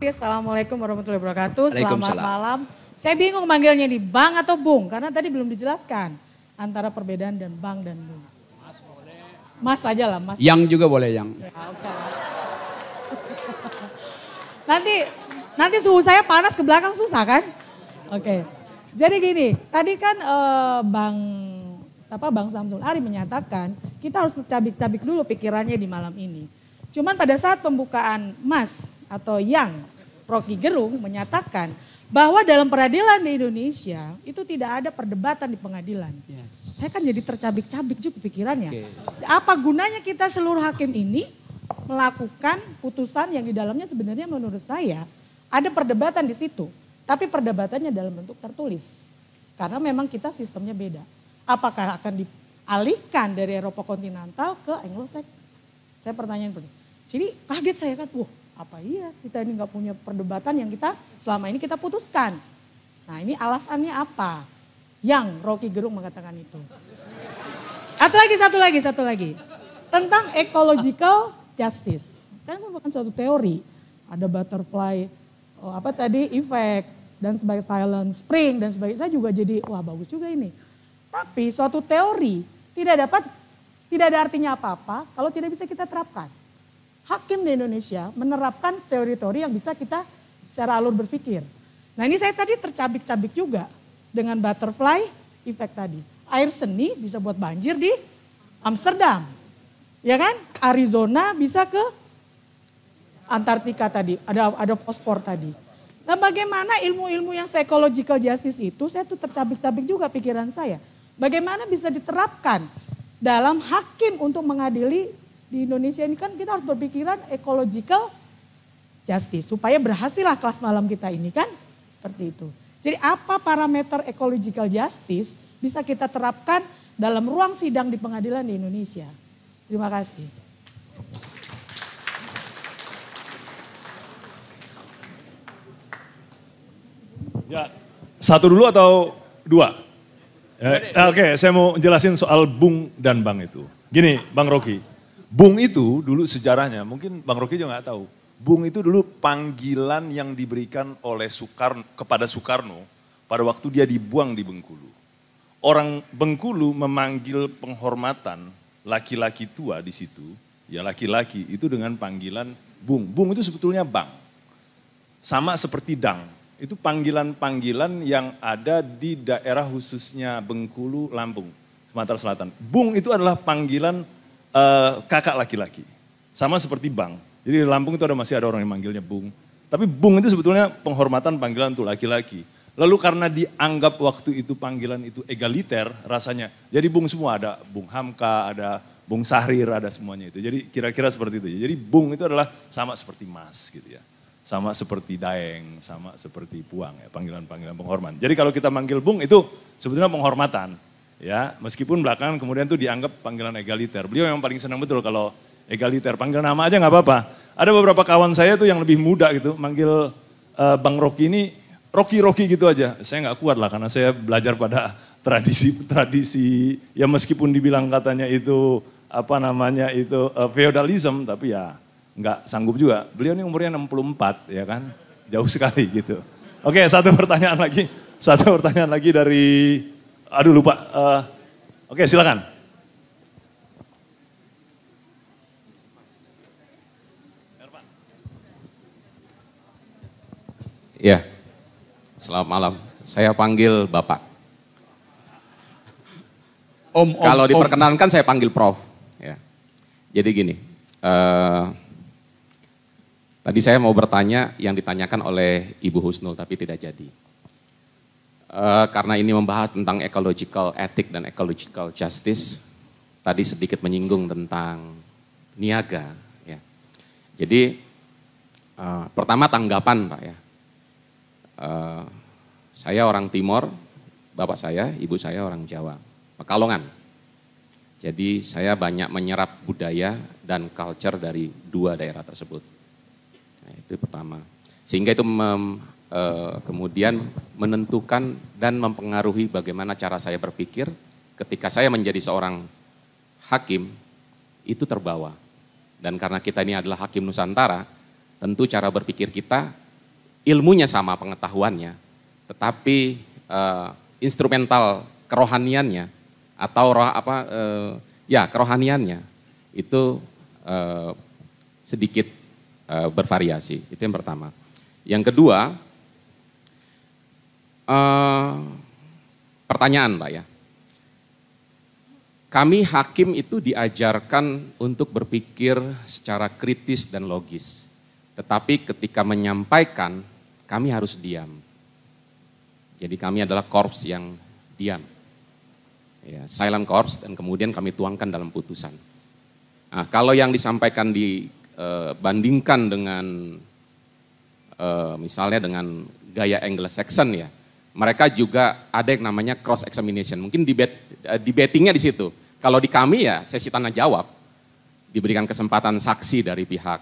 Assalamualaikum warahmatullahi wabarakatuh. Selamat Waalaikumsalam. malam. Saya bingung manggilnya nih Bang atau Bung, karena tadi belum dijelaskan antara perbedaan dan Bang dan Bung. Mas aja lah, Mas. Yang juga boleh yang. Ya, oke. Nanti suhu saya panas ke belakang susah kan? Oke. Jadi gini, tadi kan Bang Samsul Ari menyatakan kita harus cabik-cabik dulu pikirannya di malam ini. Cuman pada saat pembukaan Mas atau yang Rocky Gerung menyatakan bahwa dalam peradilan di Indonesia itu tidak ada perdebatan di pengadilan. Yes. Saya kan jadi tercabik-cabik juga pikirannya. Okay. Apa gunanya kita seluruh hakim ini melakukan putusan yang di dalamnya sebenarnya menurut saya ada perdebatan di situ. Tapi perdebatannya dalam bentuk tertulis. Karena memang kita sistemnya beda. Apakah akan dialihkan dari Eropa kontinental ke Anglo-Saxon? Saya pertanyaan seperti itu. Jadi kaget saya kan, apa iya kita ini nggak punya perdebatan yang kita selama ini kita putuskan. Nah ini alasannya apa? Yang Rocky Gerung mengatakan itu. Satu lagi. Tentang ecological justice. Kan merupakan suatu teori. Ada butterfly, effect, dan sebagai silent spring, dan sebagainya. Saya juga jadi, bagus juga ini. Tapi suatu teori tidak ada artinya apa-apa kalau tidak bisa kita terapkan. Hakim di Indonesia menerapkan teori-teori yang bisa kita secara alur berpikir. Nah ini saya tadi tercabik-cabik juga dengan butterfly effect tadi. Air seni bisa buat banjir di Amsterdam. Ya kan? Arizona bisa ke Antartika tadi, ada fosfor tadi. Nah bagaimana ilmu-ilmu yang psychological justice itu, saya tuh tercabik-cabik juga pikiran saya. Bagaimana bisa diterapkan dalam hakim untuk mengadili di Indonesia ini kan kita harus berpikiran ecological justice. Supaya berhasillah kelas malam kita ini kan, seperti itu. Jadi apa parameter ecological justice bisa kita terapkan dalam ruang sidang di pengadilan di Indonesia. Terima kasih. Ya, satu dulu atau dua? Oke, saya mau jelasin soal Bung dan Bang itu. Gini, Bang Rocky. Bung itu dulu sejarahnya, mungkin Bang Rocky juga nggak tahu. Bung itu dulu panggilan yang diberikan oleh kepada Soekarno pada waktu dia dibuang di Bengkulu. Orang Bengkulu memanggil penghormatan laki-laki tua di situ, ya laki-laki itu dengan panggilan Bung. Bung itu sebetulnya Bang. Sama seperti Dang. Itu panggilan-panggilan yang ada di daerah khususnya Bengkulu, Lampung, Sumatera Selatan. Bung itu adalah panggilan kakak laki-laki. Sama seperti Bang. Jadi di Lampung itu masih ada orang yang manggilnya Bung. Tapi Bung itu sebetulnya penghormatan panggilan untuk laki-laki. Lalu karena dianggap waktu itu panggilan itu egaliter rasanya. Jadi Bung semua, ada Bung Hamka, ada Bung Sahrir, ada semuanya itu. Jadi kira-kira seperti itu. Jadi Bung itu adalah sama seperti Mas gitu ya. Sama seperti Daeng, sama seperti Puang ya, panggilan-panggilan penghormatan. Jadi kalau kita manggil Bung itu sebetulnya penghormatan. Ya, meskipun belakangan kemudian itu dianggap panggilan egaliter. Beliau yang paling senang betul kalau egaliter, panggil nama aja nggak apa-apa. Ada beberapa kawan saya tuh yang lebih muda gitu, manggil Bang Rocky ini Rocky gitu aja. Saya nggak kuat lah karena saya belajar pada tradisi ya meskipun dibilang katanya itu feodalism, tapi ya nggak sanggup juga. Beliau ini umurnya 64 ya kan, jauh sekali gitu. Oke, satu pertanyaan lagi dari, lupa. Oke, silakan. Ya, selamat malam. Saya panggil Bapak. Kalau diperkenankan saya panggil Prof. Ya. Jadi gini, tadi saya mau bertanya yang ditanyakan oleh Ibu Husnul tapi tidak jadi. Karena ini membahas tentang ecological ethic dan ecological justice, tadi sedikit menyinggung tentang niaga. Ya. Jadi pertama tanggapan Pak ya. Saya orang Timor, bapak saya, ibu saya orang Jawa, Pekalongan. Jadi saya banyak menyerap budaya dan culture dari dua daerah tersebut. Nah, itu pertama. Sehingga itu kemudian menentukan dan mempengaruhi bagaimana cara saya berpikir ketika saya menjadi seorang hakim, itu terbawa. Dan karena kita ini adalah hakim Nusantara, tentu cara berpikir kita ilmunya sama, pengetahuannya, tetapi instrumental kerohaniannya atau kerohaniannya itu sedikit bervariasi. Itu yang pertama. Yang kedua, pertanyaan Pak ya. Kami hakim itu diajarkan untuk berpikir secara kritis dan logis. Tetapi ketika menyampaikan, kami harus diam. Jadi kami adalah korps yang diam. Ya, silent corps, dan kemudian kami tuangkan dalam putusan. Nah, kalau yang disampaikan dibandingkan dengan misalnya dengan gaya Anglo-Saxon ya, mereka juga ada yang namanya cross examination. Mungkin debatingnya di situ. Kalau di kami ya sesi tanya jawab, diberikan kesempatan saksi dari pihak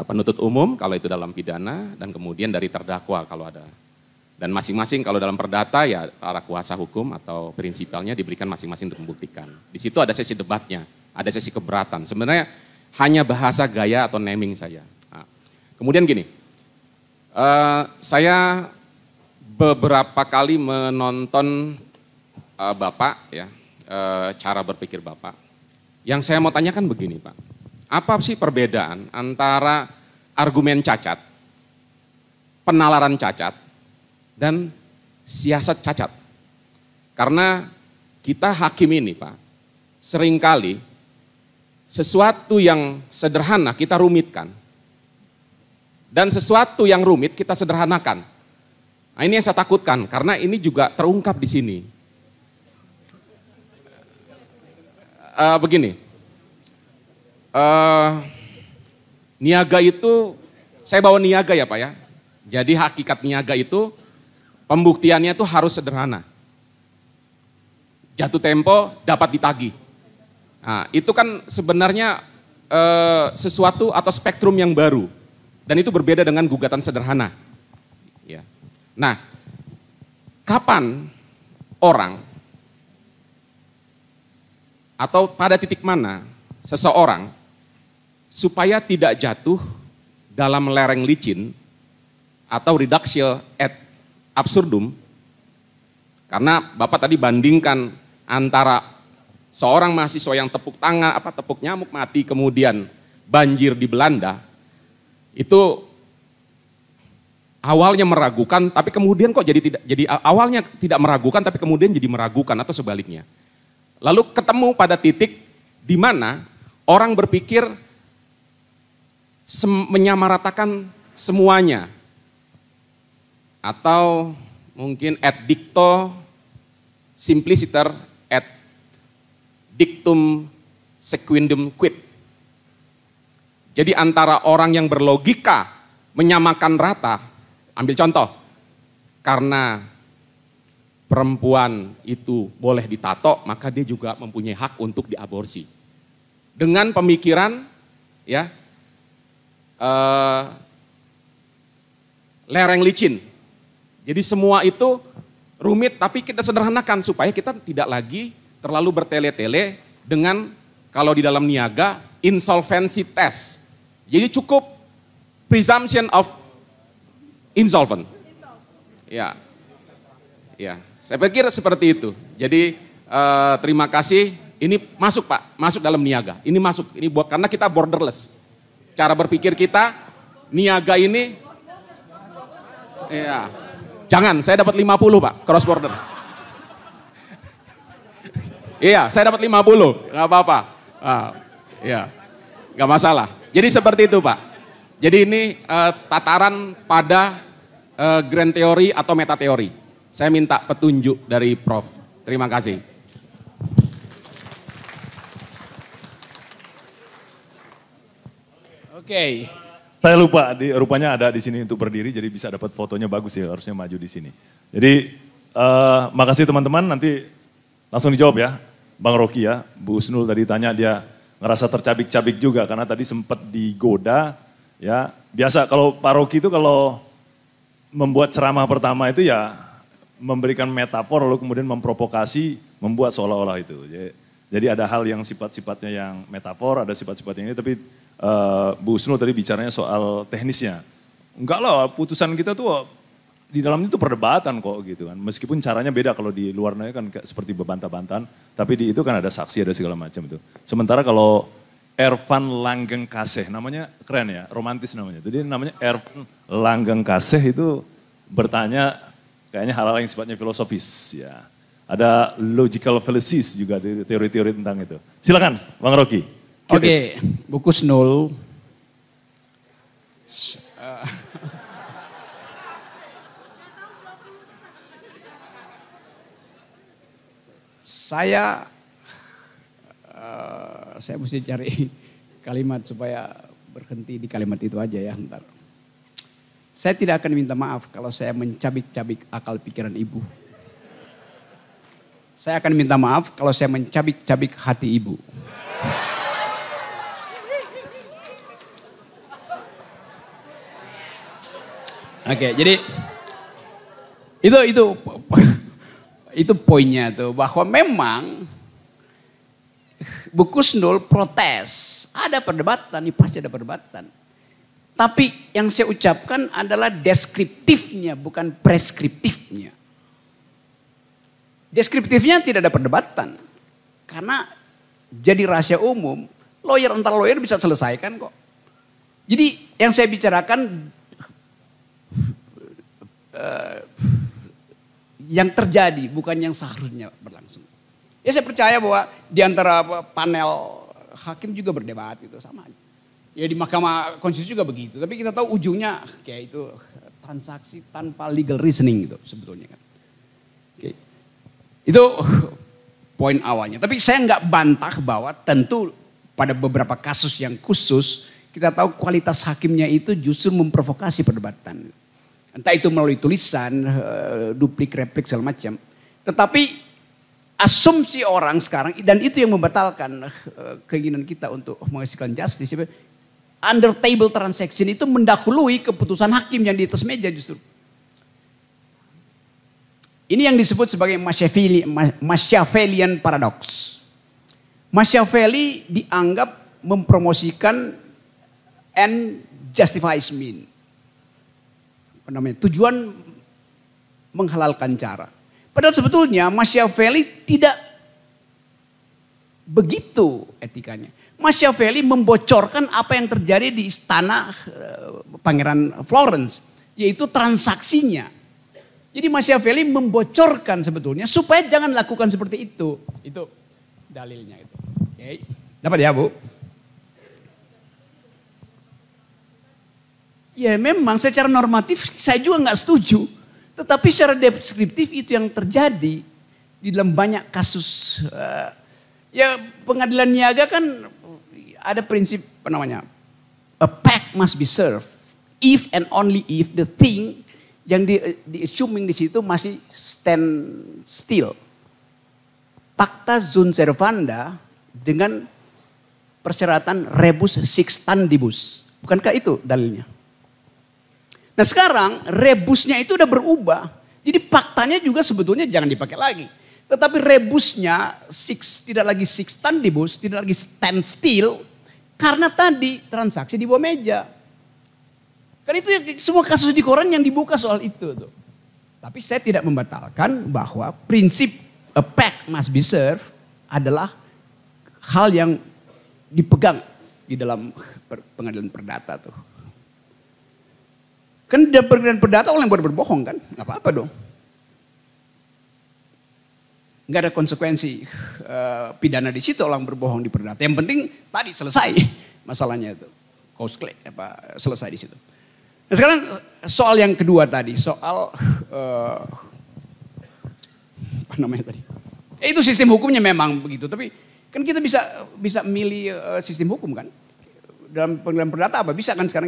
penuntut umum kalau itu dalam pidana, dan kemudian dari terdakwa kalau ada. Dan masing-masing kalau dalam perdata ya para kuasa hukum atau prinsipalnya diberikan masing-masing untuk membuktikan. Di situ ada sesi debatnya, ada sesi keberatan. Sebenarnya hanya bahasa gaya atau naming saja. Nah, kemudian gini, saya beberapa kali menonton Bapak ya, cara berpikir Bapak. Yang saya mau tanyakan begini Pak, apa sih perbedaan antara argumen cacat, penalaran cacat, dan siasat cacat? Karena kita hakim ini Pak, seringkali sesuatu yang sederhana kita rumitkan. Dan sesuatu yang rumit kita sederhanakan. Nah, ini yang saya takutkan, karena ini juga terungkap di sini. Begini, niaga itu, saya bawa niaga ya Pak ya. Jadi hakikat niaga itu, pembuktiannya itu harus sederhana. Jatuh tempo dapat ditagih. Nah, itu kan sebenarnya sesuatu atau spektrum yang baru. Dan itu berbeda dengan gugatan sederhana. Ya. Nah, kapan orang atau pada titik mana seseorang supaya tidak jatuh dalam lereng licin atau reductio ad absurdum, karena Bapak tadi bandingkan antara seorang mahasiswa yang tepuk nyamuk mati kemudian banjir di Belanda, itu awalnya meragukan, tapi kemudian kok jadi awalnya tidak meragukan, tapi kemudian jadi meragukan atau sebaliknya. Lalu ketemu pada titik di mana orang berpikir menyamaratakan semuanya, atau mungkin ad dicto simpliciter ad dictum sequendum quid. Jadi antara orang yang berlogika menyamakan rata, ambil contoh, karena perempuan itu boleh ditato, maka dia juga mempunyai hak untuk diaborsi. Dengan pemikiran ya lereng licin. Jadi semua itu rumit, tapi kita sederhanakan supaya kita tidak lagi terlalu bertele-tele dengan, kalau di dalam niaga, insolvency test. Jadi cukup presumption of insolvent. Ya, ya. Saya pikir seperti itu. Jadi terima kasih. Ini masuk Pak, masuk dalam niaga. Ini masuk, ini buat karena kita borderless. Cara berpikir kita niaga ini, ya. Jangan, saya dapat 50 Pak, cross border. Iya, saya dapat 50, nggak apa-apa. Iya, nggak masalah. Jadi seperti itu Pak. Jadi ini tataran pada grand teori atau meta teori. Saya minta petunjuk dari Prof. Terima kasih. Oke. Saya lupa, rupanya ada di sini untuk berdiri, jadi bisa dapat fotonya bagus ya, harusnya maju di sini. Jadi makasih teman-teman, nanti langsung dijawab ya, Bang Rocky ya. Bu Husnul tadi tanya, dia ngerasa tercabik-cabik juga karena tadi sempat digoda ya. Biasa kalau Pak Rocky itu kalau membuat ceramah pertama itu ya memberikan metafor lalu kemudian memprovokasi, membuat seolah-olah itu. Jadi ada hal yang sifat-sifatnya yang metafor, ada sifat-sifatnya ini, tapi Bu Husnul tadi bicaranya soal teknisnya. Enggak lah, putusan kita tuh di dalamnya tuh perdebatan kok gitu kan. Meskipun caranya beda kalau di luarnya kan seperti bebantah-bantahan, tapi di itu kan ada saksi, ada segala macam itu. Sementara kalau Ervan Langgeng Kasih, namanya keren ya, romantis namanya. Jadi namanya Ervan Langgeng Kasih itu bertanya kayaknya hal-hal yang sifatnya filosofis ya. Ada logical fallacies juga, teori-teori tentang itu. Silakan Bang Rocky. Oke, buku Snul. Saya mesti cari kalimat supaya berhenti di kalimat itu aja ya ntar. Saya tidak akan minta maaf kalau saya mencabik-cabik akal pikiran ibu. Saya akan minta maaf kalau saya mencabik-cabik hati ibu. Oke, jadi itu poinnya tuh, bahwa memang buku Snul protes, ada perdebatan, ini pasti ada perdebatan. Tapi yang saya ucapkan adalah deskriptifnya, bukan preskriptifnya. Deskriptifnya tidak ada perdebatan, karena jadi rahasia umum, lawyer antar lawyer bisa selesaikan kok. Jadi yang saya bicarakan yang terjadi, bukan yang seharusnya berlangsung. Ya saya percaya bahwa di antara panel hakim juga berdebat gitu sama aja. Ya di Mahkamah Konstitusi juga begitu, tapi kita tahu ujungnya kayak itu transaksi tanpa legal reasoning gitu sebetulnya kan. Oke. Itu poin awalnya. Tapi saya nggak bantah bahwa tentu pada beberapa kasus yang khusus kita tahu kualitas hakimnya itu justru memprovokasi perdebatan. Entah itu melalui tulisan, duplik, replik, segala macam. Tetapi asumsi orang sekarang, dan itu yang membatalkan keinginan kita untuk menghasilkan justice. Under table transaction itu mendahului keputusan hakim yang di atas meja justru. Ini yang disebut sebagai Machiavellian paradox. Machiavelli dianggap mempromosikan end justifies mean. Tujuan menghalalkan cara. Padahal sebetulnya Machiavelli tidak begitu etikanya. Machiavelli membocorkan apa yang terjadi di istana Pangeran Florence, yaitu transaksinya. Jadi Machiavelli membocorkan sebetulnya supaya jangan lakukan seperti itu. Itu dalilnya itu. Oke. Dapat ya, Bu? Ya memang secara normatif saya juga nggak setuju. Tetapi secara deskriptif itu yang terjadi di dalam banyak kasus. Ya pengadilan niaga kan ada prinsip apa namanya, a pact must be served if and only if the thing yang di assuming di situ masih stand still. Pacta sunt servanda dengan persyaratan rebus sic stantibus. Bukankah itu dalilnya? Nah sekarang rebusnya itu udah berubah. Jadi faktanya juga sebetulnya jangan dipakai lagi. Tetapi rebusnya tidak lagi sic stantibus, tidak lagi stand still. Karena tadi transaksi di bawah meja. Kan itu semua kasus di koran yang dibuka soal itu tuh. Tapi saya tidak membatalkan bahwa prinsip a pact must be served adalah hal yang dipegang di dalam pengadilan perdata tuh. Kan di pengadilan perdata orang yang boleh berbohong kan, nggak apa-apa dong. Nggak ada konsekuensi pidana di situ orang berbohong di perdata. Yang penting tadi selesai masalahnya itu, selesai di situ. Nah sekarang soal yang kedua tadi, soal apa namanya tadi? Itu sistem hukumnya memang begitu, tapi kan kita bisa milih sistem hukum kan. Dalam pengadilan perdata apa bisa kan sekarang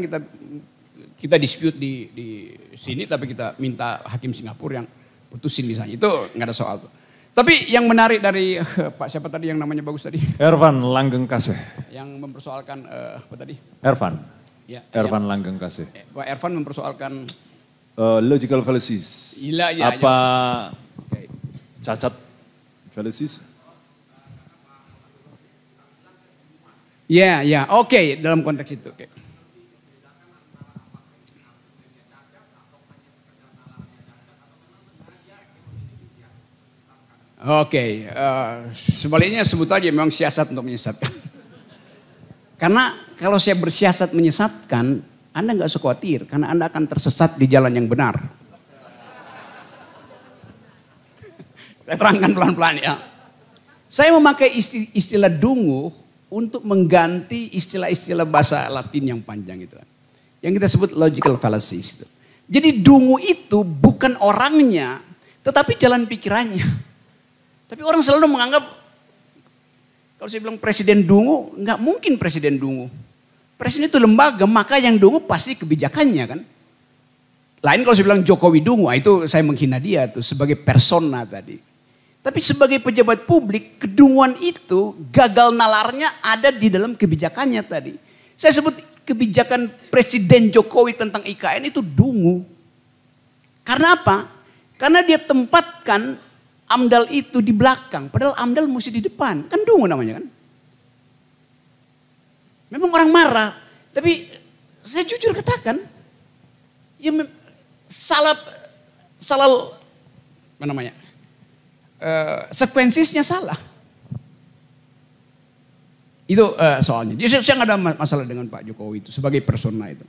kita dispute di sini tapi kita minta hakim Singapura yang putusin misalnya. Itu nggak ada soal tuh. Tapi yang menarik dari Pak siapa tadi yang namanya bagus tadi? Ervan Langgeng Kasih. Yang mempersoalkan apa tadi? Ervan. Ya, Ervan Langgeng Kasih. Pak Ervan mempersoalkan logical fallacies. Ya, apa cacat fallacies? Ya, oke dalam konteks itu. Okay. Oke, sebaliknya sebut aja memang siasat untuk menyesatkan. Karena kalau saya bersiasat menyesatkan, Anda nggak usah khawatir, karena Anda akan tersesat di jalan yang benar. Saya terangkan pelan-pelan ya. Saya memakai istilah dungu untuk mengganti istilah-istilah bahasa Latin yang panjang itu. Yang kita sebut logical fallacies itu. Jadi dungu itu bukan orangnya, tetapi jalan pikirannya. Tapi orang selalu menganggap, kalau saya bilang presiden dungu, nggak mungkin presiden dungu. Presiden itu lembaga, maka yang dungu pasti kebijakannya kan. Lain kalau saya bilang Jokowi dungu, itu saya menghina dia tuh sebagai persona tadi. Tapi sebagai pejabat publik, kedunguan itu gagal nalarnya ada di dalam kebijakannya tadi. Saya sebut kebijakan Presiden Jokowi tentang IKN itu dungu. Karena apa? Karena dia tempatkan AMDAL itu di belakang, padahal AMDAL mesti di depan. Kan dungu namanya kan. Memang orang marah, tapi saya jujur katakan, ya salah apa namanya? Sekuensisnya salah. Itu soalnya. Jadi saya nggak ada masalah dengan Pak Jokowi itu sebagai persona itu.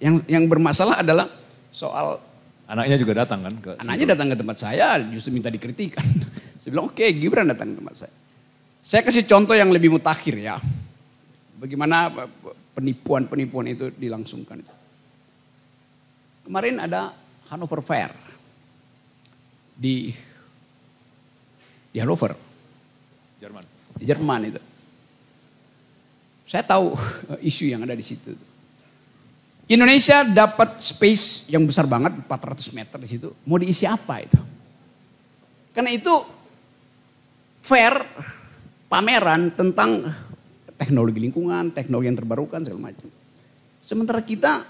Yang bermasalah adalah soal Anaknya juga datang kan? Anaknya datang ke tempat saya justru minta dikritikan. Saya bilang oke, Gibran datang ke tempat saya. Saya kasih contoh yang lebih mutakhir ya. Bagaimana penipuan-penipuan itu dilangsungkan. Kemarin ada Hannover Fair. Di Hannover, Jerman. di Jerman itu. Saya tahu isu yang ada di situ. Indonesia dapat space yang besar banget, 400 meter di situ. Mau diisi apa itu? Karena itu fair, pameran tentang teknologi lingkungan, teknologi yang terbarukan segala macam. Sementara kita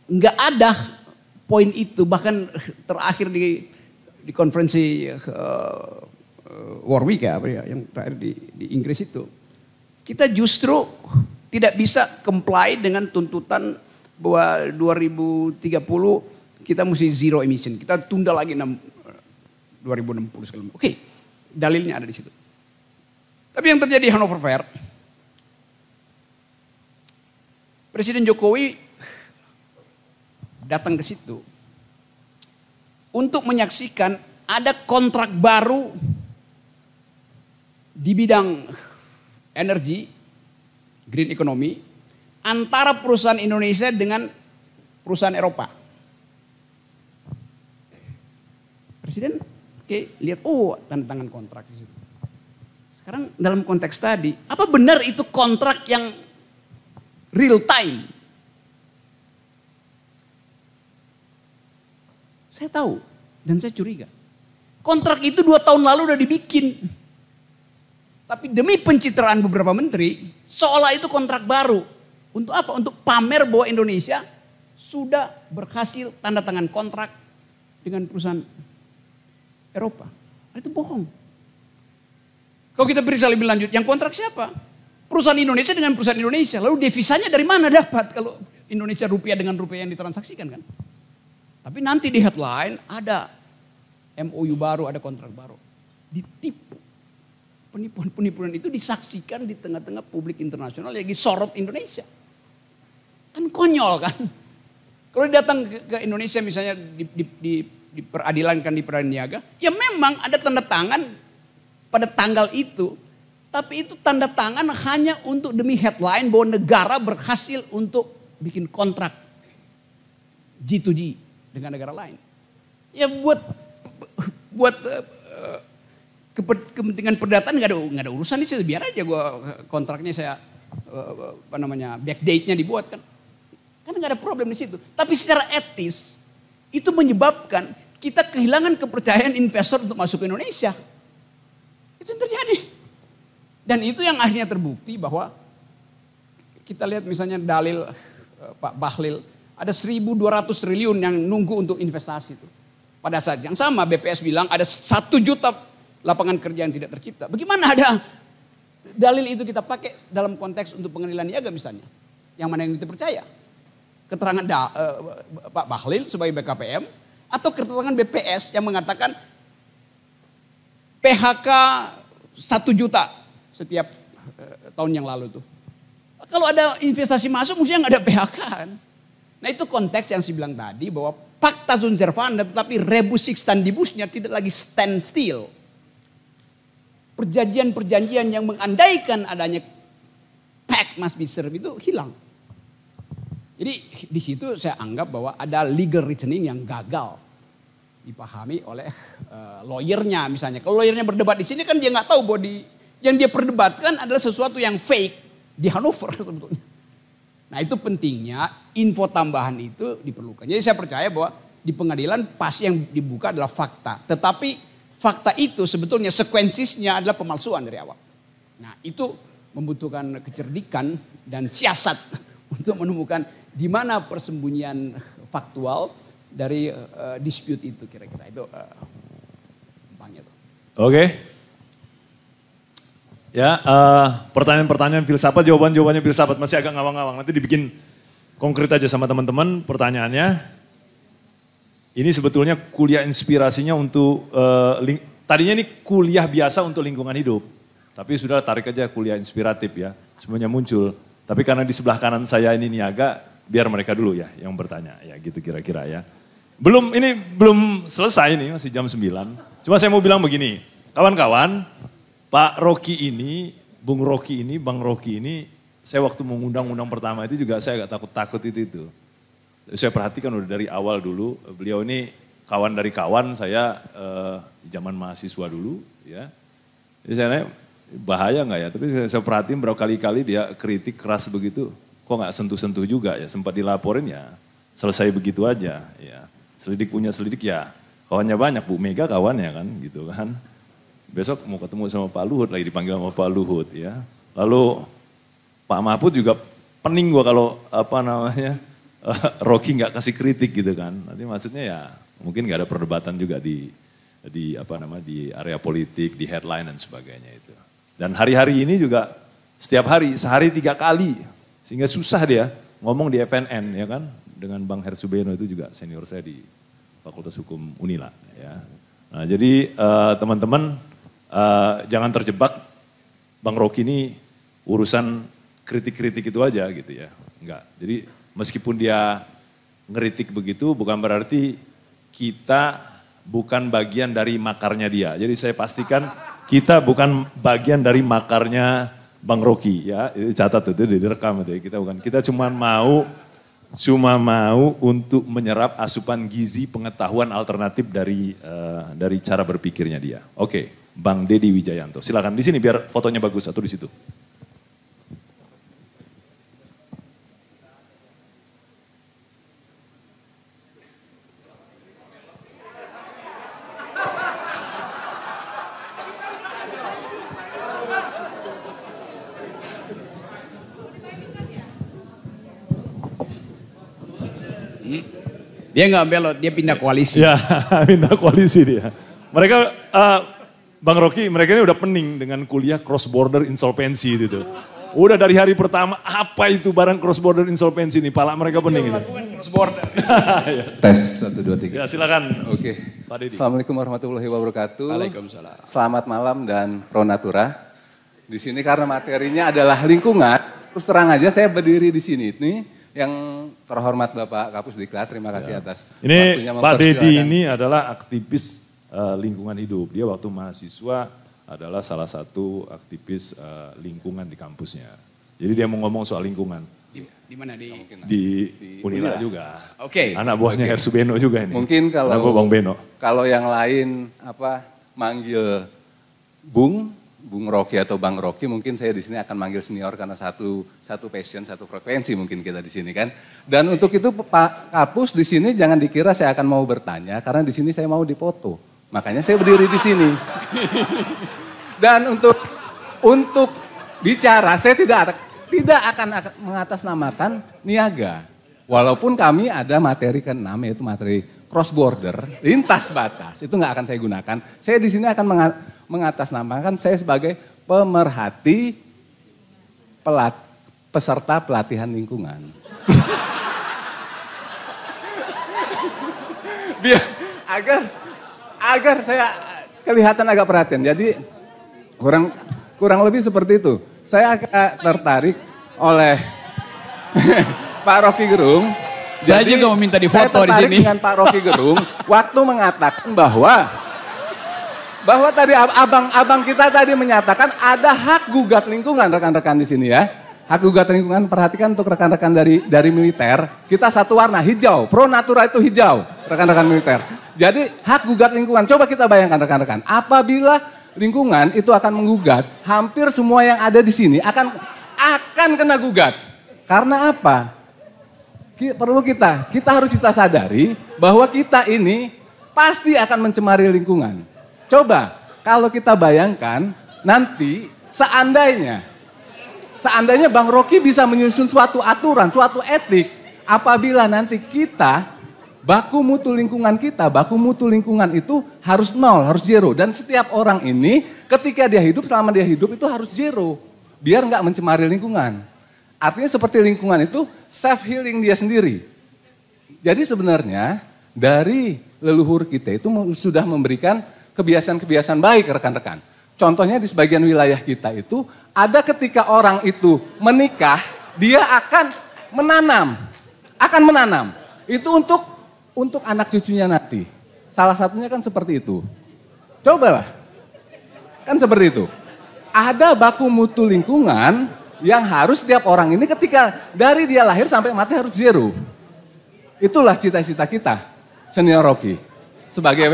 nggak ada poin itu, bahkan terakhir di konferensi Warwick ya, yang terakhir di Inggris itu. Kita justru tidak bisa comply dengan tuntutan bahwa 2030 kita mesti zero emission. Kita tunda lagi 2060 segala macam. Oke, dalilnya ada di situ. Tapi yang terjadi di Hannover Fair, Presiden Jokowi datang ke situ untuk menyaksikan ada kontrak baru di bidang energi, green economy, antara perusahaan Indonesia dengan perusahaan Eropa. Presiden lihat, tanda tangan kontrak di situ. Sekarang dalam konteks tadi, apa benar itu kontrak yang real time? Saya tahu dan saya curiga. Kontrak itu 2 tahun lalu udah dibikin. Tapi demi pencitraan beberapa menteri, seolah itu kontrak baru. Untuk apa? Untuk pamer bahwa Indonesia sudah berhasil tanda tangan kontrak dengan perusahaan Eropa. Itu bohong. Kalau kita beri lebih lanjut, yang kontrak siapa? Perusahaan Indonesia dengan perusahaan Indonesia. Lalu devisanya dari mana dapat kalau Indonesia rupiah dengan rupiah yang ditransaksikan kan? Tapi nanti di headline ada MOU baru, ada kontrak baru. Ditipu. Penipuan-penipuan itu disaksikan di tengah-tengah publik internasional lagi sorot Indonesia. Kan konyol kan. Kalau datang ke Indonesia misalnya di peradilan kan di peradilan niaga. Ya memang ada tanda tangan pada tanggal itu. Tapi itu tanda tangan hanya untuk demi headline bahwa negara berhasil untuk bikin kontrak G2G dengan negara lain. Ya buat kepentingan perdata nggak ada urusan di situ, biar aja kontraknya saya backdate-nya dibuat kan nggak ada problem di situ. Tapi secara etis itu menyebabkan kita kehilangan kepercayaan investor untuk masuk ke Indonesia. Itu yang terjadi. Dan itu yang akhirnya terbukti bahwa kita lihat misalnya dalil Pak Bahlil ada 1.200 triliun yang nunggu untuk investasi itu. Pada saat yang sama BPS bilang ada 1 juta lapangan kerja yang tidak tercipta. Bagaimana ada dalil itu kita pakai dalam konteks untuk pengadilan niaga misalnya. Yang mana yang kita percaya? Keterangan Pak Bahlil sebagai BKPM atau keterangan BPS yang mengatakan PHK 1 juta setiap tahun yang lalu tuh. Kalau ada investasi masuk mestinya nggak ada PHK kan. Nah itu konteks yang saya bilang tadi bahwa pacta sunt servanda tetapi rebus sic stantibusnya tidak lagi stand still. Perjanjian-perjanjian yang mengandaikan adanya pact must be served itu hilang. Jadi di situ saya anggap bahwa ada legal reasoning yang gagal dipahami oleh lawyernya misalnya. Kalau lawyernya berdebat di sini kan dia nggak tahu bahwa yang dia perdebatkan adalah sesuatu yang fake di Hanover sebetulnya. Nah itu pentingnya info tambahan itu diperlukan. Jadi saya percaya bahwa di pengadilan pasti yang dibuka adalah fakta. Tetapi fakta itu sebetulnya sekuensisnya adalah pemalsuan dari awal. Nah itu membutuhkan kecerdikan dan siasat untuk menemukan di mana persembunyian faktual dari dispute itu kira-kira. Itu gampangnya tuh. Oke. Ya, pertanyaan-pertanyaan filsafat, jawaban-jawabannya filsafat masih agak ngawang-ngawang. Nanti dibikin konkret aja sama teman-teman pertanyaannya. Ini sebetulnya kuliah inspirasinya untuk, tadinya ini kuliah biasa untuk lingkungan hidup. Tapi sudah tarik aja kuliah inspiratif ya, semuanya muncul. Tapi karena di sebelah kanan saya ini niaga, biar mereka dulu ya yang bertanya. Ya gitu kira-kira ya. Ini belum selesai nih, masih jam 9. Cuma saya mau bilang begini, kawan-kawan, Pak Rocky ini, Bung Rocky ini, Bang Rocky ini, saya waktu mengundang-undang pertama itu juga saya agak takut-takut itu. Saya perhatikan udah dari awal dulu, beliau ini kawan dari kawan saya di zaman mahasiswa dulu ya. Jadi saya nanya, bahaya nggak ya? Tapi saya perhatiin berapa kali-kali dia kritik keras begitu, kok nggak sentuh-sentuh juga ya, sempat dilaporin ya, selesai begitu aja ya. Selidik punya selidik ya, kawannya banyak, Bu Mega kawannya kan gitu kan. Besok mau ketemu sama Pak Luhut, lagi dipanggil sama Pak Luhut ya. Lalu Pak Mahfud juga pening gua kalau Rocky nggak kasih kritik gitu kan. Nanti maksudnya ya mungkin nggak ada perdebatan juga di area politik, di headline dan sebagainya itu. Dan hari-hari ini juga setiap hari, sehari 3 kali. Sehingga susah dia ngomong di FNN ya kan. Dengan Bang Hersubeno itu juga senior saya di Fakultas Hukum Unila ya. Nah jadi teman-teman jangan terjebak Bang Rocky ini urusan kritik-kritik itu aja gitu ya. Enggak. Jadi meskipun dia ngeritik begitu bukan berarti kita bukan bagian dari makarnya dia. Jadi saya pastikan kita bukan bagian dari makarnya Bang Rocky ya. Itu catat itu direkam itu ya. Kita cuma mau untuk menyerap asupan gizi pengetahuan alternatif dari cara berpikirnya dia. Oke, Bang Dedi Wijayanto. Silakan di sini biar fotonya bagus atau di situ. Dia nggak belot, dia pindah koalisi. Ya, pindah koalisi dia. Mereka, Bang Rocky, mereka ini udah pening dengan kuliah cross border insolvency gitu. Udah dari hari pertama, apa itu barang cross border insolvency nih, pala mereka pening gitu. Cross border. Tes 1, 2, 3. Ya silakan. Oke. Pak Dedi. Assalamualaikum warahmatullahi wabarakatuh. Waalaikumsalam. Selamat malam dan pro natura. Di sini karena materinya adalah lingkungan, terus terang aja saya berdiri di sini nih. Yang terhormat Bapak Kapus Diklat, terima kasih atas ini waktunya. Pak Dedi ini adalah aktivis lingkungan hidup. Dia waktu mahasiswa adalah salah satu aktivis lingkungan di kampusnya. Jadi dia mau ngomong soal lingkungan. Di mana Di Unila juga. Oke. Anak buahnya Hersubeno juga ini. Mungkin Anak buah Bang Beno. kalau yang lain manggil Bung Rocky atau Bang Rocky, mungkin saya di sini akan manggil senior karena satu passion, satu frekuensi mungkin kita di sini kan. Dan untuk itu Pak Kapus di sini jangan dikira saya akan mau bertanya karena di sini saya mau dipoto. Makanya saya berdiri di sini. Dan untuk bicara saya tidak akan mengatasnamakan niaga. Walaupun kami ada materi ke-6 yaitu materi cross border, lintas batas, itu nggak akan saya gunakan. Saya di sini akan mengatasnamakan saya sebagai pemerhati peserta pelatihan lingkungan. Biar agar saya kelihatan agak perhatian. Jadi kurang lebih seperti itu. Saya agak tertarik oleh Pak Rocky Gerung. Saya juga meminta difoto di sini. Saya tertarik dengan Pak Rocky Gerung waktu mengatakan bahwa tadi abang kita tadi menyatakan ada hak gugat lingkungan, rekan-rekan di sini ya. Hak gugat lingkungan, perhatikan untuk rekan-rekan dari militer, kita satu warna, hijau. Pro natura itu hijau, rekan-rekan militer. Jadi hak gugat lingkungan, coba kita bayangkan rekan-rekan. Apabila lingkungan itu akan menggugat, hampir semua yang ada di sini akan kena gugat. Karena apa? Kita harus sadari bahwa kita ini pasti akan mencemari lingkungan. Coba kalau kita bayangkan nanti seandainya Bang Rocky bisa menyusun suatu aturan, suatu etik, apabila nanti kita baku mutu lingkungan itu harus nol, harus zero. Dan setiap orang ini ketika dia hidup, selama dia hidup itu harus zero. Biar nggak mencemari lingkungan. Artinya seperti lingkungan itu self healing dia sendiri. Jadi sebenarnya dari leluhur kita itu sudah memberikan kebiasaan-kebiasaan baik rekan-rekan. Contohnya di sebagian wilayah kita itu ada ketika orang itu menikah, dia akan menanam. Itu untuk anak cucunya nanti. Salah satunya kan seperti itu. Cobalah. Kan seperti itu. Ada baku mutu lingkungan yang harus setiap orang ini ketika dari dia lahir sampai mati harus zero. Itulah cita-cita kita, Senior Rocky. Sebagai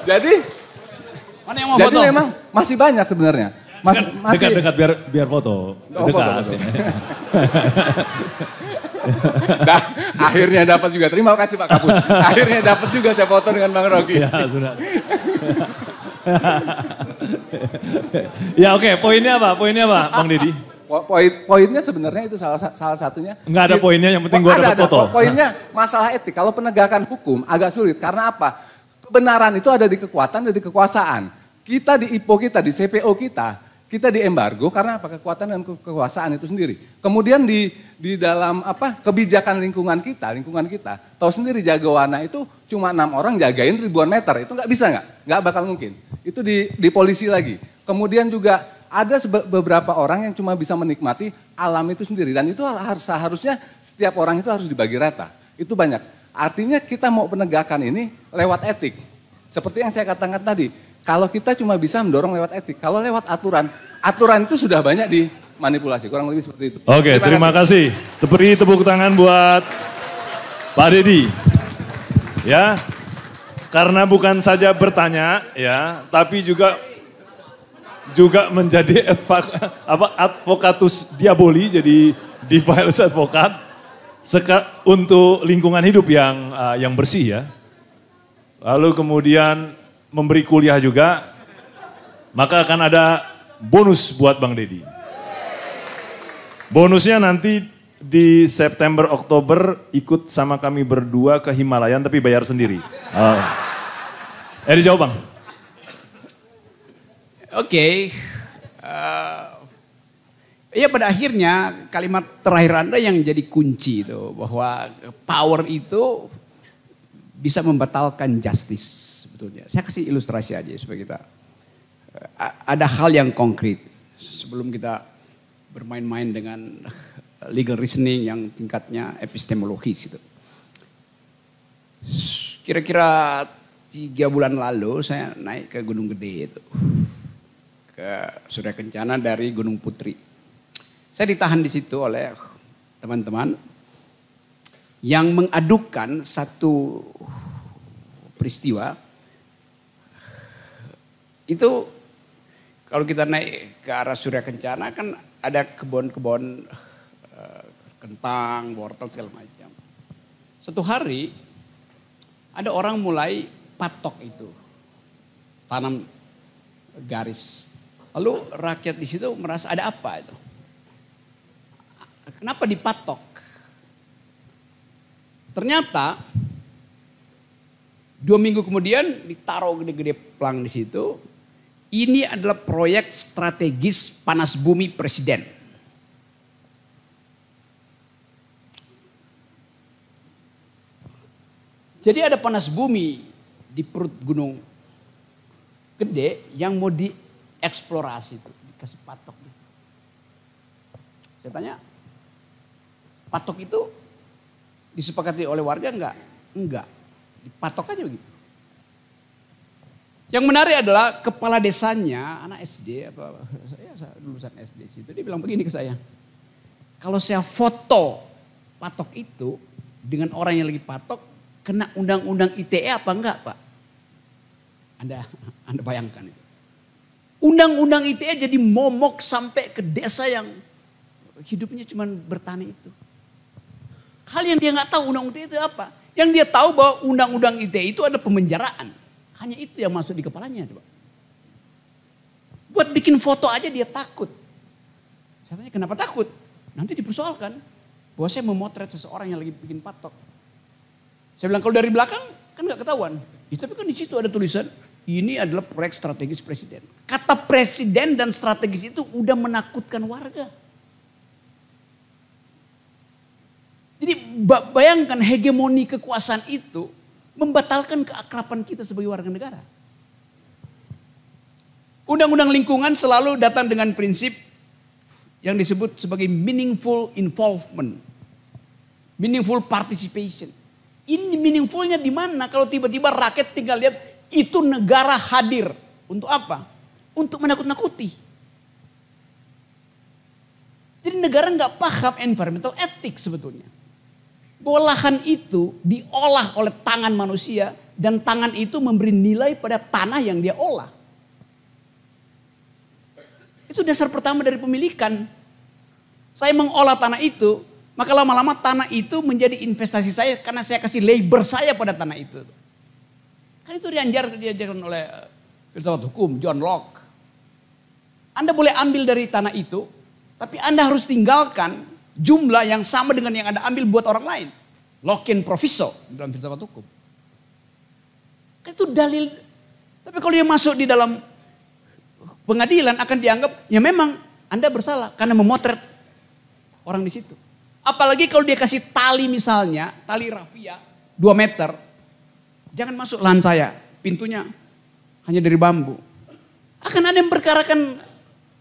Jadi mana yang mau foto? Memang masih banyak sebenarnya. Masih Dekat biar foto. Dekat. Foto. Nah, akhirnya dapat juga. Terima kasih Pak Kapus. Akhirnya dapat juga saya foto dengan Bang Rocky. Ya, sudah. Ya oke, poinnya apa, Bang Deddy? Poinnya sebenarnya itu salah satunya. Enggak ada poinnya, yang penting gue dapat foto. Poinnya masalah etik. Kalau penegakan hukum agak sulit. Karena apa? Kebenaran itu ada di kekuatan dan di kekuasaan. Kita di IPO kita, di CPO kita di embargo karena apa? Kekuatan dan kekuasaan itu sendiri. Kemudian di dalam kebijakan lingkungan kita, tahu sendiri Jagawana itu cuma 6 orang jagain ribuan meter, itu nggak bisa nggak bakal mungkin. Itu di polisi lagi. Kemudian juga ada beberapa orang yang cuma bisa menikmati alam itu sendiri dan itu seharusnya setiap orang itu harus dibagi rata. Itu banyak. Artinya kita mau penegakan ini lewat etik. Seperti yang saya katakan tadi, kalau kita cuma bisa mendorong lewat etik, kalau lewat aturan itu sudah banyak dimanipulasi, kurang lebih seperti itu. Oke, terima kasih. Beri tepuk tangan buat Pak Deddy. Ya, karena bukan saja bertanya, ya, tapi juga menjadi advocatus diaboli, jadi Diviles advokat untuk lingkungan hidup yang bersih ya. Lalu kemudian memberi kuliah juga, maka akan ada bonus buat Bang Deddy. Bonusnya nanti di September, Oktober ikut sama kami berdua ke Himalayan tapi bayar sendiri. Dijawab Bang. Oke. Ya pada akhirnya kalimat terakhir Anda yang jadi kunci itu. Bahwa power itu bisa membatalkan justice sebetulnya. Saya kasih ilustrasi aja supaya kita. Ada hal yang konkret. Sebelum kita bermain-main dengan legal reasoning yang tingkatnya epistemologis itu. Kira-kira 3 bulan lalu saya naik ke Gunung Gede itu. Ke Surya Kencana dari Gunung Putri. Saya ditahan di situ oleh teman-teman yang mengadukan satu peristiwa. Itu kalau kita naik ke arah Surya Kencana kan ada kebun-kebun kentang, wortel segala macam. Suatu hari ada orang mulai patok itu, tanam garis. Lalu rakyat di situ merasa ada apa itu? Kenapa dipatok? Ternyata 2 minggu kemudian ditaruh gede-gede plang di situ. Ini adalah proyek strategis panas bumi presiden. Jadi ada panas bumi di perut gunung gede yang mau dieksplorasi itu, dikasih patok. Saya tanya, patok itu disepakati oleh warga enggak? Enggak, dipatok aja begitu. Yang menarik adalah kepala desanya, anak SD, saya lulusan SD situ, dia bilang begini ke saya. Kalau saya foto patok itu dengan orang yang lagi patok, kena undang-undang ITE apa enggak Pak? Anda bayangkan itu. Undang-undang ITE jadi momok sampai ke desa yang hidupnya cuma bertani itu. Hal yang dia nggak tahu undang-undang ITE itu apa. Yang dia tahu bahwa undang-undang ITE itu ada pemenjaraan. Hanya itu yang masuk di kepalanya. Coba. Buat bikin foto aja dia takut. Saya tanya kenapa takut? Nanti dipersoalkan. Bahwa saya memotret seseorang yang lagi bikin patok. Saya bilang kalau dari belakang kan nggak ketahuan. Ya, tapi kan di situ ada tulisan ini adalah proyek strategis presiden. Kata presiden dan strategis itu udah menakutkan warga. Jadi bayangkan hegemoni kekuasaan itu membatalkan keakraban kita sebagai warga negara. Undang-undang lingkungan selalu datang dengan prinsip yang disebut sebagai meaningful involvement. Meaningful participation. Ini meaningfulnya di mana kalau tiba-tiba rakyat tinggal lihat itu negara hadir. Untuk apa? Untuk menakut-nakuti. Jadi negara nggak paham environmental ethics sebetulnya. Bahwa lahan itu diolah oleh tangan manusia dan tangan itu memberi nilai pada tanah yang dia olah. Itu dasar pertama dari pemilikan. Saya mengolah tanah itu, maka lama-lama tanah itu menjadi investasi saya karena saya kasih labor saya pada tanah itu. Kan itu diajarkan oleh filsafat hukum John Locke. Anda boleh ambil dari tanah itu, tapi Anda harus tinggalkan jumlah yang sama dengan yang Anda ambil buat orang lain. Lockean proviso dalam filsafat hukum. Kan itu dalil. Tapi kalau dia masuk di dalam pengadilan akan dianggap ya memang Anda bersalah karena memotret orang di situ. Apalagi kalau dia kasih tali misalnya, tali rafia 2 meter. Jangan masuk lahan saya, pintunya hanya dari bambu. Akan ada yang perkarakan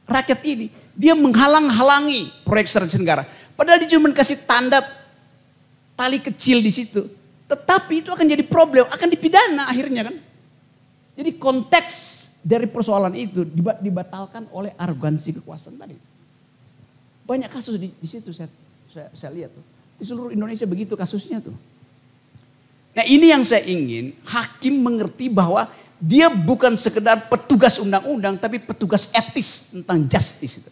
rakyat ini. Dia menghalang-halangi proyek strategis negara. Padahal dia cuma kasih tanda tali kecil di situ. Tetapi itu akan jadi problem, akan dipidana akhirnya kan. Jadi konteks dari persoalan itu dibatalkan oleh arogansi kekuasaan tadi. Banyak kasus di situ saya lihat tuh. Di seluruh Indonesia begitu kasusnya tuh. Nah ini yang saya ingin hakim mengerti bahwa dia bukan sekedar petugas undang-undang tapi petugas etis tentang justice itu.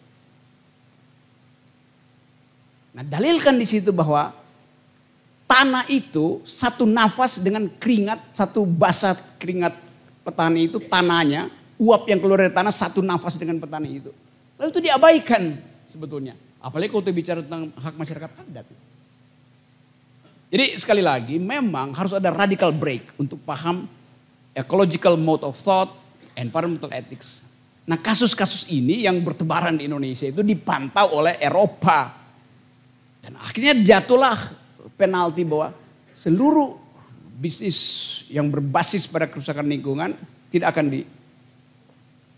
Nah dalilkan di situ bahwa tanah itu satu nafas dengan keringat, satu basah keringat petani itu tanahnya, uap yang keluar dari tanah satu nafas dengan petani itu. Lalu itu diabaikan sebetulnya. Apalagi kalau kita bicara tentang hak masyarakat adat. Jadi sekali lagi memang harus ada radical break untuk paham ecological mode of thought, environmental ethics. Nah kasus-kasus ini yang bertebaran di Indonesia itu dipantau oleh Eropa. Dan akhirnya jatuhlah penalti bahwa seluruh bisnis yang berbasis pada kerusakan lingkungan tidak akan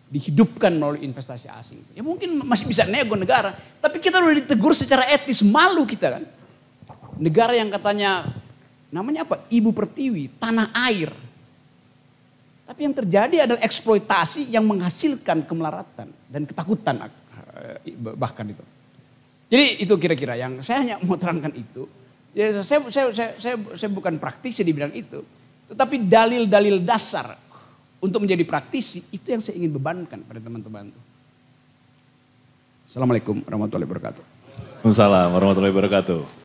dihidupkan melalui investasi asing. Ya mungkin masih bisa nego negara. Tapi kita udah ditegur secara etis, malu kita kan. Negara yang katanya, namanya apa? Ibu pertiwi, tanah air. Tapi yang terjadi adalah eksploitasi yang menghasilkan kemelaratan dan ketakutan bahkan itu. Jadi itu kira-kira yang saya hanya mau terangkan itu. Ya, saya bukan praktisi di bidang itu. Tetapi dalil-dalil dasar untuk menjadi praktisi itu yang saya ingin bebankan pada teman-teman. Assalamualaikum warahmatullahi wabarakatuh. Waalaikumsalam warahmatullahi wabarakatuh.